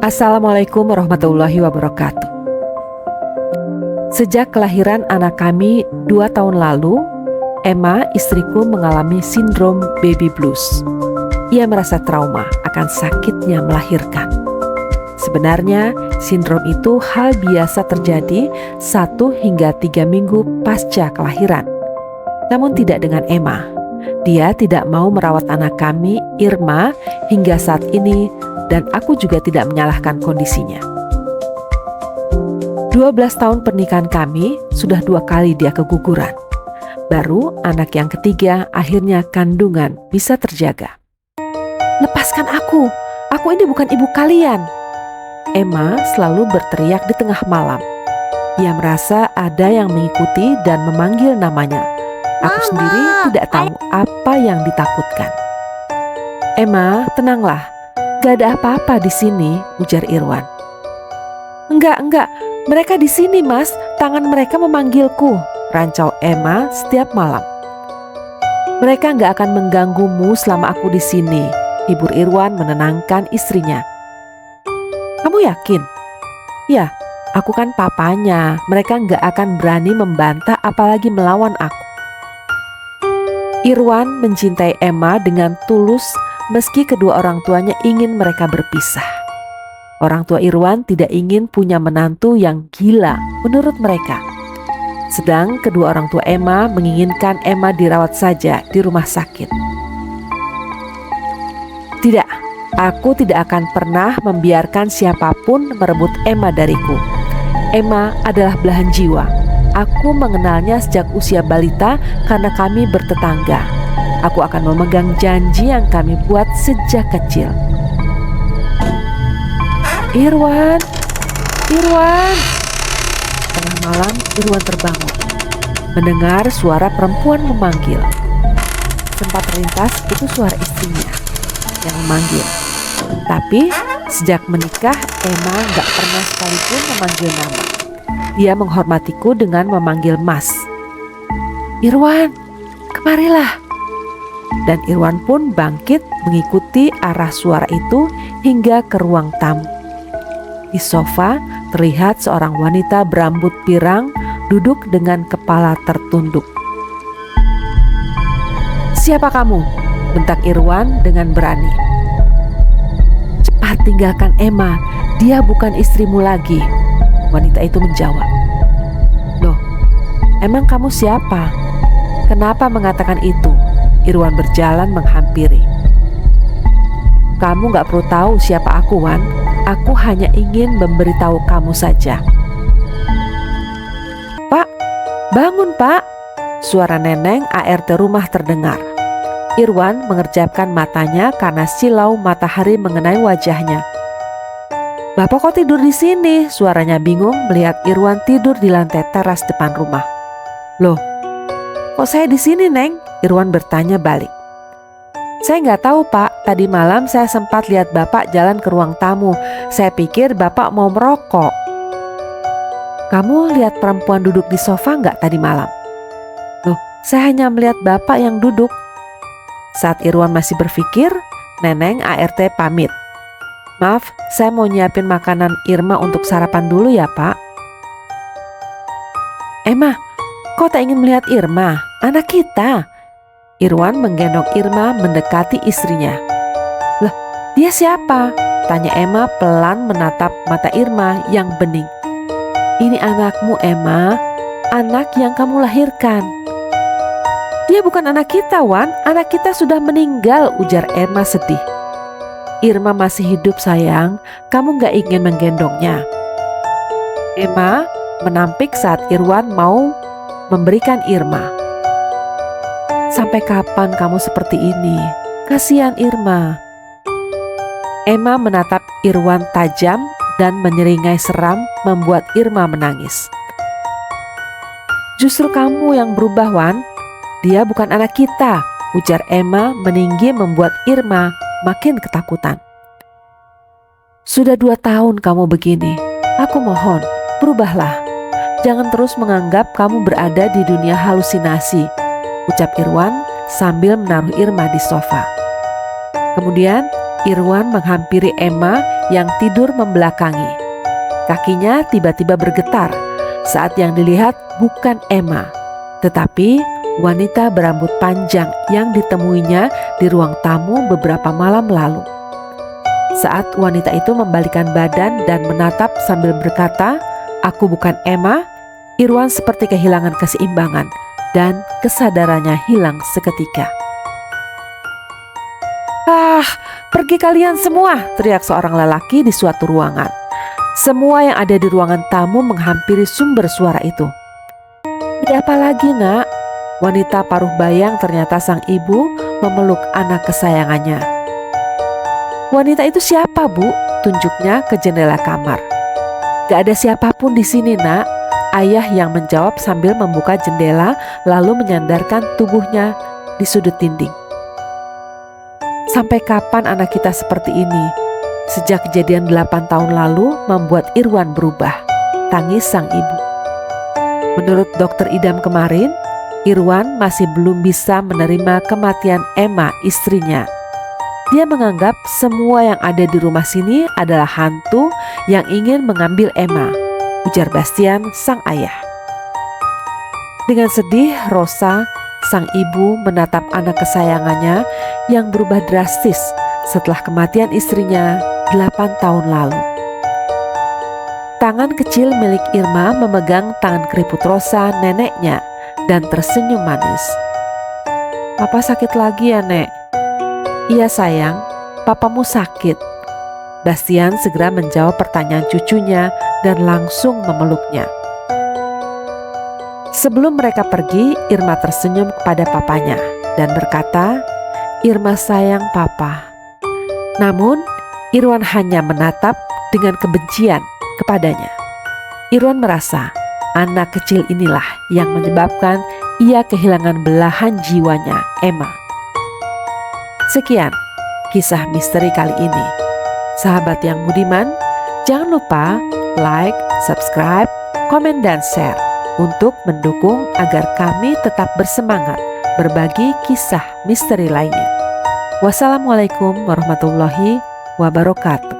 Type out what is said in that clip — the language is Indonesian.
Assalamualaikum warahmatullahi wabarakatuh. Sejak kelahiran anak kami 2 tahun lalu, Emma, istriku, mengalami sindrom baby blues. Ia merasa trauma akan sakitnya melahirkan. Sebenarnya, sindrom itu hal biasa terjadi 1 hingga 3 minggu pasca kelahiran. Namun tidak dengan Emma. Dia tidak mau merawat anak kami, Irma, hingga saat ini, dan aku juga tidak menyalahkan kondisinya. 12 tahun pernikahan kami, sudah 2 kali dia keguguran. Baru anak yang ketiga akhirnya kandungan bisa terjaga. "Lepaskan aku ini bukan ibu kalian." Emma selalu berteriak di tengah malam. Ia merasa ada yang mengikuti dan memanggil namanya. Aku sendiri tidak tahu apa yang ditakutkan. "Emma, tenanglah. Gak ada apa-apa di sini," ujar Irwan. Enggak. Mereka di sini, Mas. Tangan mereka memanggilku," rancau Emma setiap malam. "Mereka gak akan mengganggumu selama aku di sini," hibur Irwan menenangkan istrinya. "Kamu yakin?" "Ya, aku kan papanya. Mereka gak akan berani membantah apalagi melawan aku." Irwan mencintai Emma dengan tulus meski kedua orang tuanya ingin mereka berpisah. Orang tua Irwan tidak ingin punya menantu yang gila menurut mereka. Sedang kedua orang tua Emma menginginkan Emma dirawat saja di rumah sakit. "Tidak, aku tidak akan pernah membiarkan siapapun merebut Emma dariku. Emma adalah belahan jiwa. Aku mengenalnya sejak usia balita karena kami bertetangga. Aku akan memegang janji yang kami buat sejak kecil." Irwan. Tengah malam Irwan terbangun, mendengar suara perempuan memanggil. Sempat terlintas itu suara istrinya yang memanggil. Tapi sejak menikah, Emma gak pernah sekalipun memanggil nama. Dia menghormatiku dengan memanggil Mas. "Irwan, kemarilah." Dan Irwan pun bangkit mengikuti arah suara itu hingga ke ruang tamu. Di sofa terlihat seorang wanita berambut pirang duduk dengan kepala tertunduk. "Siapa kamu?" bentak Irwan dengan berani. "Cepat tinggalkan Emma, dia bukan istrimu lagi," wanita itu menjawab. "Loh, emang kamu siapa? Kenapa mengatakan itu?" Irwan berjalan menghampiri. "Kamu gak perlu tahu siapa aku, Wan. Aku hanya ingin memberitahu kamu saja." "Pak, bangun Pak!" Suara neneng ART rumah terdengar. Irwan mengerjapkan matanya karena silau matahari mengenai wajahnya. "Bapak kok tidur di sini?" Suaranya bingung melihat Irwan tidur di lantai teras depan rumah. "Loh, kok saya di sini, Neng?" Irwan bertanya balik. "Saya nggak tahu Pak, tadi malam saya sempat lihat Bapak jalan ke ruang tamu. Saya pikir Bapak mau merokok." "Kamu lihat perempuan duduk di sofa nggak tadi malam?" "Loh, saya hanya melihat Bapak yang duduk." Saat Irwan masih berpikir, neneng ART pamit. "Maaf, saya mau nyiapin makanan Irma untuk sarapan dulu ya Pak." "Emma, kok tak ingin melihat Irma? Anak kita." Irwan menggendong Irma mendekati istrinya. "Lah, dia siapa?" tanya Emma pelan menatap mata Irma yang bening. "Ini anakmu Emma, anak yang kamu lahirkan." "Dia bukan anak kita Wan, anak kita sudah meninggal," ujar Emma sedih. "Irma masih hidup sayang, kamu gak ingin menggendongnya." Emma menampik saat Irwan mau memberikan Irma. "Sampai kapan kamu seperti ini? Kasihan Irma." Emma menatap Irwan tajam dan menyeringai seram membuat Irma menangis. "Justru kamu yang berubah Wan, dia bukan anak kita," ujar Emma meninggi membuat Irma makin ketakutan. "Sudah 2 tahun kamu begini, aku mohon berubahlah. Jangan terus menganggap kamu berada di dunia halusinasi," ucap Irwan sambil menaruh Irma di sofa. Kemudian Irwan menghampiri Emma yang tidur membelakangi. Kakinya tiba-tiba bergetar saat yang dilihat bukan Emma, tetapi wanita berambut panjang yang ditemuinya di ruang tamu beberapa malam lalu. Saat wanita itu membalikkan badan dan menatap sambil berkata, "Aku bukan Emma," Irwan seperti kehilangan keseimbangan dan kesadarannya hilang seketika. "Ah, pergi kalian semua!" teriak seorang lelaki di suatu ruangan. Semua yang ada di ruangan tamu menghampiri sumber suara itu. "Ada apa lagi, Nak?" Wanita paruh bayang ternyata sang ibu memeluk anak kesayangannya. "Wanita itu siapa, Bu?" Tunjuknya ke jendela kamar. "Gak ada siapapun di sini, Nak," ayah yang menjawab sambil membuka jendela lalu menyandarkan tubuhnya di sudut dinding. "Sampai kapan anak kita seperti ini? Sejak kejadian 8 tahun lalu membuat Irwan berubah," tangis sang ibu. Menurut dokter idam kemarin, Irwan masih belum bisa menerima kematian Emma, istrinya. Dia menganggap semua yang ada di rumah sini adalah hantu yang ingin mengambil Emma, ujar Bastian, sang ayah. Dengan sedih, Rosa, sang ibu, menatap anak kesayangannya yang berubah drastis setelah kematian istrinya 8 tahun lalu. Tangan kecil milik Irma memegang tangan keriput Rosa, neneknya, dan tersenyum manis. "Papa sakit lagi ya, Nek?" "Iya sayang, papamu sakit." Bastian segera menjawab pertanyaan cucunya dan langsung memeluknya. Sebelum mereka pergi, Irma tersenyum kepada papanya dan berkata, "Irma sayang papa." Namun, Irwan hanya menatap dengan kebencian kepadanya. Irwan merasa anak kecil inilah yang menyebabkan ia kehilangan belahan jiwanya, Emma. Sekian kisah misteri kali ini. Sahabat yang budiman, jangan lupa like, subscribe, komen, dan share untuk mendukung agar kami tetap bersemangat berbagi kisah misteri lainnya. Wassalamualaikum warahmatullahi wabarakatuh.